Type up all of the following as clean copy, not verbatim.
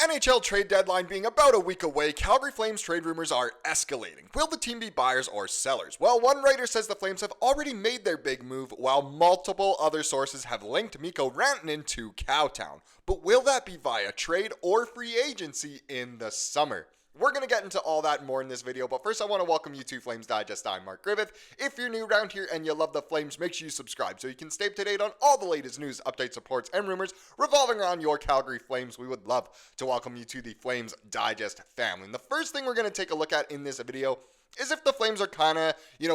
NHL Trade Deadline being about a week away, Calgary Flames trade rumors are escalating. Will the team be buyers or sellers? Well, one writer says the Flames have already made their big move, while multiple other sources have linked Mikko Rantanen to Cowtown. But will that be via trade or free agency in the summer? We're going to get into all that and more in this video, but first I want to welcome you to Flames Digest. I'm Mark Griffith. If you're new around here and you love the Flames, make sure you subscribe so you can stay up to date on all the latest news, updates, reports, and rumors revolving around your Calgary Flames. We would love to welcome you to the Flames Digest family. And the first thing we're going to take a look at in this video is if the Flames are kind of,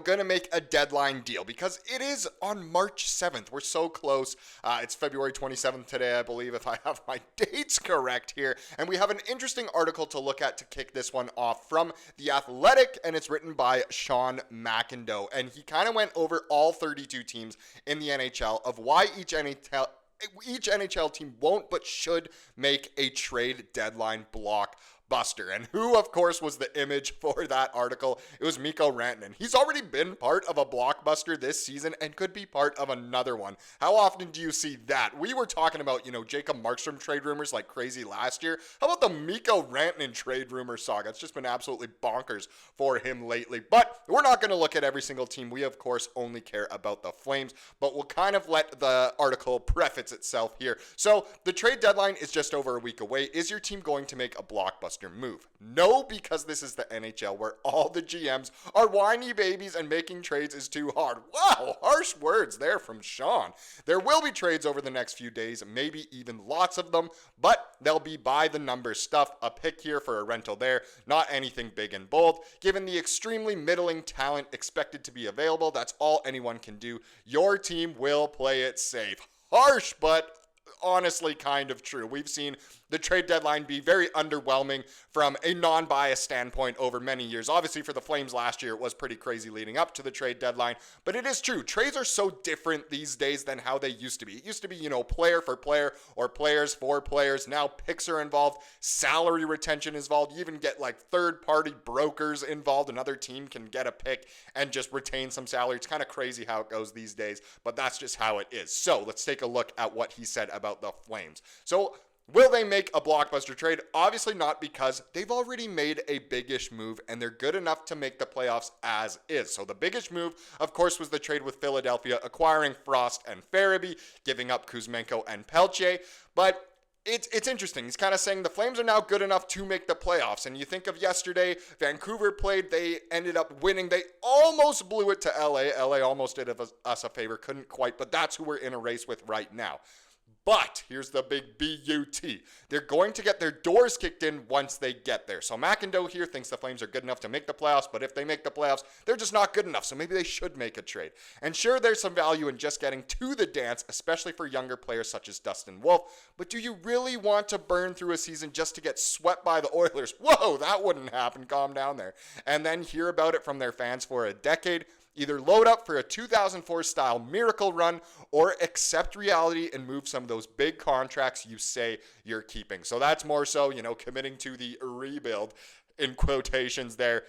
going to make a deadline deal, because it is on March 7th. We're so close. It's February 27th today, I believe, if I have my dates correct here. And we have an interesting article to look at to kick this one off from The Athletic, and it's written by Sean McIndoe. And he kind of went over all 32 teams in the NHL of why each NHL team won't but should make a trade deadline blockbuster. And who, of course, was the image for that article? It was Mikko Rantanen. He's already been part of a blockbuster this season and could be part of another one. How often do you see that? We were talking about, Jacob Markstrom trade rumors like crazy last year. How about the Mikko Rantanen trade rumor saga? It's just been absolutely bonkers for him lately. But we're not going to look at every single team. We, of course, only care about the Flames, but we'll kind of let the article preface itself here. So the trade deadline is just over a week away. Is your team going to make a blockbuster move? No, because this is the NHL where all the GMs are whiny babies and making trades is too hard. Wow, harsh words there from Sean. There will be trades over the next few days, maybe even lots of them, but they'll be by the numbers stuff, a pick here for a rental there, not anything big and bold. Given the extremely middling talent expected to be available, that's all anyone can do. Your team will play it safe. Harsh, but honestly kind of true. We've seen the trade deadline be very underwhelming from a non-biased standpoint over many years. Obviously, for the Flames last year, it was pretty crazy leading up to the trade deadline, but it is true. Trades are so different these days than how they used to be. It used to be, player for player or players for players. Now picks are involved, salary retention is involved. You even get like third-party brokers involved. Another team can get a pick and just retain some salary. It's kind of crazy how it goes these days, but that's just how it is. So let's take a look at what he said about the Flames. So will they make a blockbuster trade? Obviously not, because they've already made a biggish move and they're good enough to make the playoffs as is. So the biggest move, of course, was the trade with Philadelphia, acquiring Frost and Farabee, giving up Kuzmenko and Pelche. But it's interesting. He's kind of saying the Flames are now good enough to make the playoffs. And you think of yesterday, Vancouver played, they ended up winning. They almost blew it to LA. LA almost did us a favor, couldn't quite, but that's who we're in a race with right now. But here's the big B-U-T. They're going to get their doors kicked in once they get there. So McIndoe here thinks the Flames are good enough to make the playoffs, but if they make the playoffs, they're just not good enough. So maybe they should make a trade. And sure, there's some value in just getting to the dance, especially for younger players such as Dustin Wolf. But do you really want to burn through a season just to get swept by the Oilers? Whoa, that wouldn't happen. Calm down there. And then hear about it from their fans for a decade. Either load up for a 2004-style miracle run or accept reality and move some of those big contracts you say you're keeping. So that's more so, committing to the rebuild in quotations there.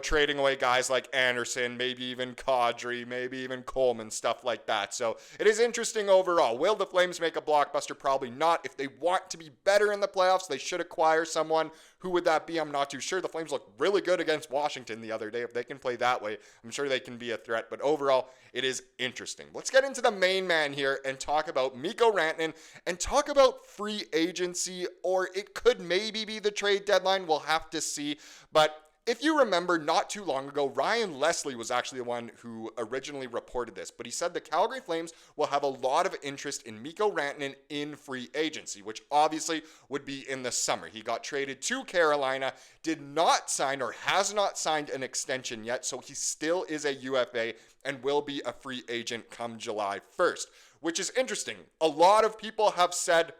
Trading away guys like Andersson, maybe even Kadri, maybe even Coleman, stuff like that. So it is interesting overall. Will the Flames make a blockbuster? Probably not. If they want to be better in the playoffs, they should acquire someone. Who would that be? I'm not too sure. The Flames looked really good against Washington the other day. If they can play that way, I'm sure they can be a threat. But overall, it is interesting. Let's get into the main man here and talk about Mikko Rantanen and talk about free agency, or it could maybe be the trade deadline. We'll have to see. But if you remember, not too long ago, Ryan Leslie was actually the one who originally reported this, but he said the Calgary Flames will have a lot of interest in Mikko Rantanen in free agency, which obviously would be in the summer. He got traded to Carolina, did not sign or has not signed an extension yet, so he still is a UFA and will be a free agent come July 1st, which is interesting. A lot of people have said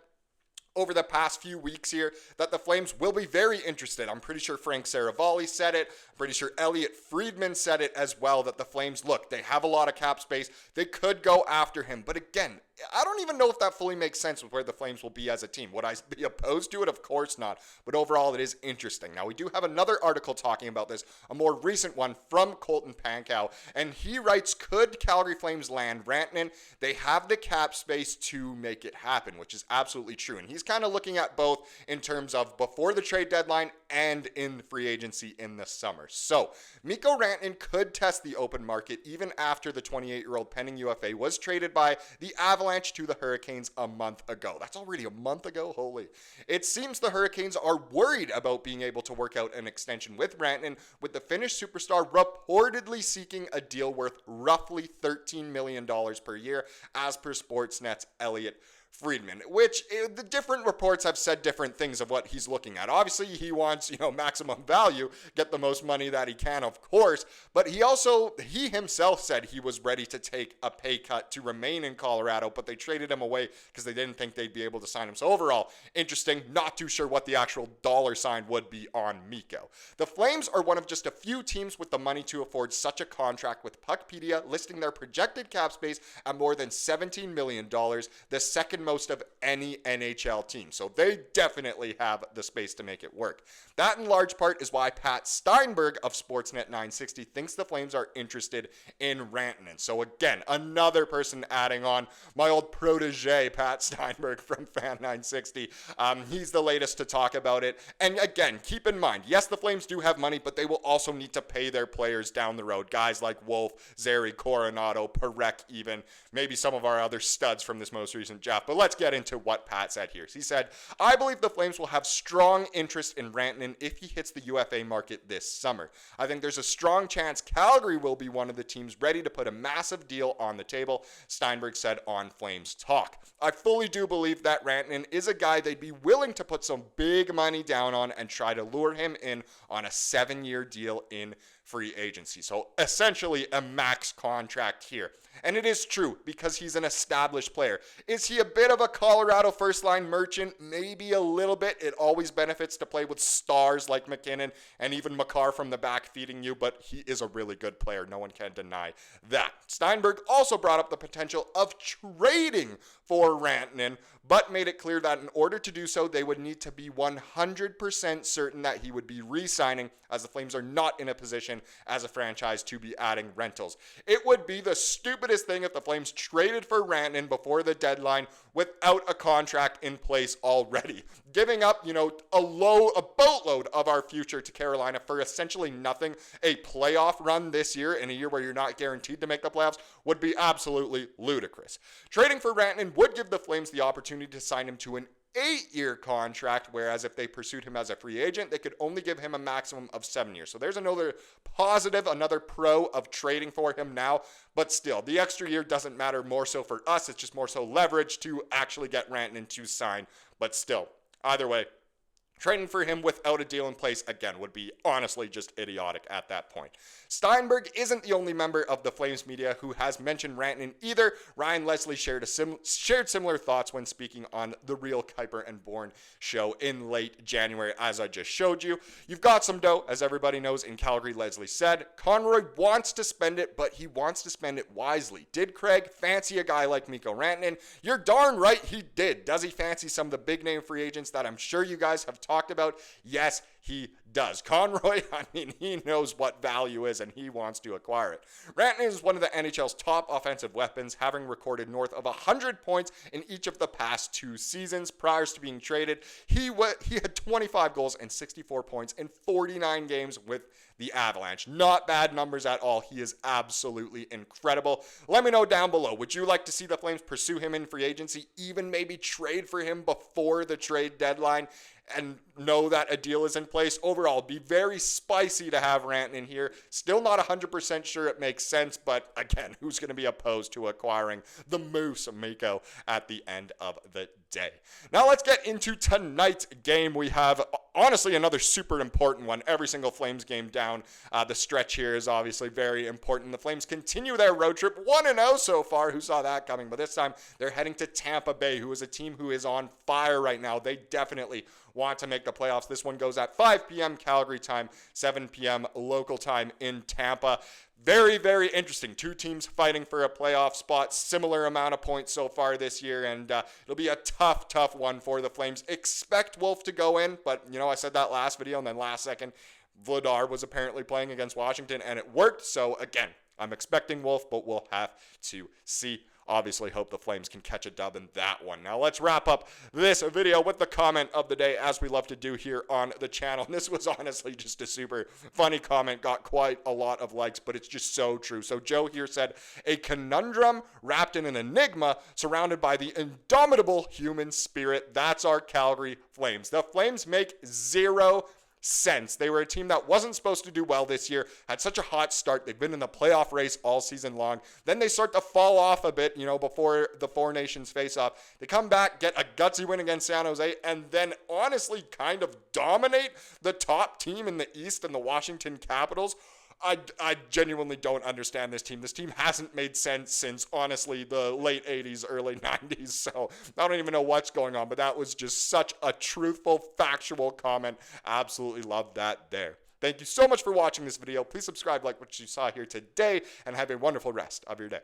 over the past few weeks here that the Flames will be very interested. I'm pretty sure Frank Saravalli said it. I'm pretty sure Elliot Friedman said it as well, that the Flames, look, they have a lot of cap space. They could go after him. But again, I don't even know if that fully makes sense with where the Flames will be as a team. Would I be opposed to it? Of course not. But overall, it is interesting. Now, we do have another article talking about this, a more recent one from Colton Pankow. And he writes, could Calgary Flames land Rantanen? They have the cap space to make it happen, which is absolutely true. And he's he's kind of looking at both in terms of before the trade deadline and in free agency in the summer. So Mikko Rantanen could test the open market even after the 28-year-old pending UFA was traded by the Avalanche to the Hurricanes a month ago. That's already a month ago? Holy. It seems the Hurricanes are worried about being able to work out an extension with Rantanen, with the Finnish superstar reportedly seeking a deal worth roughly $13 million per year, as per Sportsnet's Elliot Friedman, which the different reports have said different things of what he's looking at. Obviously, he wants, maximum value, get the most money that he can, of course, but he himself said he was ready to take a pay cut to remain in Colorado, but they traded him away because they didn't think they'd be able to sign him. So overall, interesting, not too sure what the actual dollar sign would be on Mikko. The Flames are one of just a few teams with the money to afford such a contract, with Puckpedia listing their projected cap space at more than $17 million, the second most of any NHL team. So they definitely have the space to make it work. That in large part is why Pat Steinberg of Sportsnet 960 thinks the Flames are interested in Rantanen. So again, another person adding on, my old protege, Pat Steinberg from Fan 960. He's the latest to talk about it. And again, keep in mind, yes, the Flames do have money, but they will also need to pay their players down the road. Guys like Wolf, Zary, Coronato, Parekh even, maybe some of our other studs from this most recent draft. But let's get into what Pat said here. He said, I believe the Flames will have strong interest in Rantanen if he hits the UFA market this summer. I think there's a strong chance Calgary will be one of the teams ready to put a massive deal on the table, Steinberg said on Flames Talk. I fully do believe that Rantanen is a guy they'd be willing to put some big money down on and try to lure him in on a 7-year deal in free agency. So essentially a max contract here. And it is true because he's an established player. Is he a bit of a Colorado first-line merchant? Maybe a little bit. It always benefits to play with stars like McKinnon and even Makar from the back feeding you, but he is a really good player. No one can deny that. Steinberg also brought up the potential of trading for Rantanen, but made it clear that in order to do so, they would need to be 100% certain that he would be re-signing, as the Flames are not in a position as a franchise to be adding rentals. It would be the stupidest thing if the Flames traded for Rantanen before the deadline without a contract in place already. Giving up, a boatload of our future to Carolina for essentially nothing, a playoff run this year in a year where you're not guaranteed to make the playoffs, would be absolutely ludicrous. Trading for Rantanen would give the Flames the opportunity to sign him to an 8-year contract, whereas if they pursued him as a free agent, they could only give him a maximum of 7 years. So there's another positive, another pro of trading for him now, but still, the extra year doesn't matter more so for us. It's just more so leverage to actually get Rantanen to sign, but still, either way, trading for him without a deal in place, again, would be honestly just idiotic at that point. Steinberg isn't the only member of the Flames media who has mentioned Rantanen either. Ryan Leslie shared similar thoughts when speaking on the Real Kuiper and Bourne show in late January, as I just showed you. You've got some dough, as everybody knows, in Calgary, Leslie said. Conroy wants to spend it, but he wants to spend it wisely. Did Craig fancy a guy like Mikko Rantanen? You're darn right he did. Does he fancy some of the big-name free agents that I'm sure you guys have talked about? Yes, he does. Conroy, he knows what value is and he wants to acquire it. Rantanen is one of the NHL's top offensive weapons, having recorded north of 100 points in each of the past 2 seasons. Prior to being traded, he had 25 goals and 64 points in 49 games with the Avalanche. Not bad numbers at all. He is absolutely incredible. Let me know down below. Would you like to see the Flames pursue him in free agency, even maybe trade for him before the trade deadline, and know that a deal is in place? Overall, be very spicy to have Rantanen here. Still not 100% sure it makes sense, but again, who's going to be opposed to acquiring the Moose Mikko at the end of the day? Now let's get into tonight's game. We have honestly another super important one. Every single Flames game down the stretch here is obviously very important. The Flames continue their road trip, 1-0 so far. Who saw that coming? But this time they're heading to Tampa Bay, who is a team who is on fire right now. They definitely want to make the playoffs. This one goes at 5 p.m. Calgary time, 7 p.m. local time in Tampa. Very, very interesting. 2 teams fighting for a playoff spot. Similar amount of points so far this year, and it'll be a tough one for the Flames. Expect Wolf to go in, but, I said that last video, and then last second, Vladar was apparently playing against Washington, and it worked. So, again, I'm expecting Wolf, but we'll have to see. obviously hope the Flames can catch a dub in that one. Now let's wrap up this video with the comment of the day, as we love to do here on the channel. And this was honestly just a super funny comment, got quite a lot of likes, but it's just so true. So Joe here said, a conundrum wrapped in an enigma surrounded by the indomitable human spirit. That's our Calgary Flames. The Flames make zero sense. They were a team that wasn't supposed to do well this year, had such a hot start. They've been in the playoff race all season long. Then they start to fall off a bit, before the Four Nations face off. They come back, get a gutsy win against San Jose, and then honestly kind of dominate the top team in the East and the Washington Capitals. I genuinely don't understand this team. This team hasn't made sense since, honestly, the late 80s, early 90s. So I don't even know what's going on, but that was just such a truthful, factual comment. Absolutely love that there. Thank you so much for watching this video. Please subscribe, like what you saw here today, and have a wonderful rest of your day.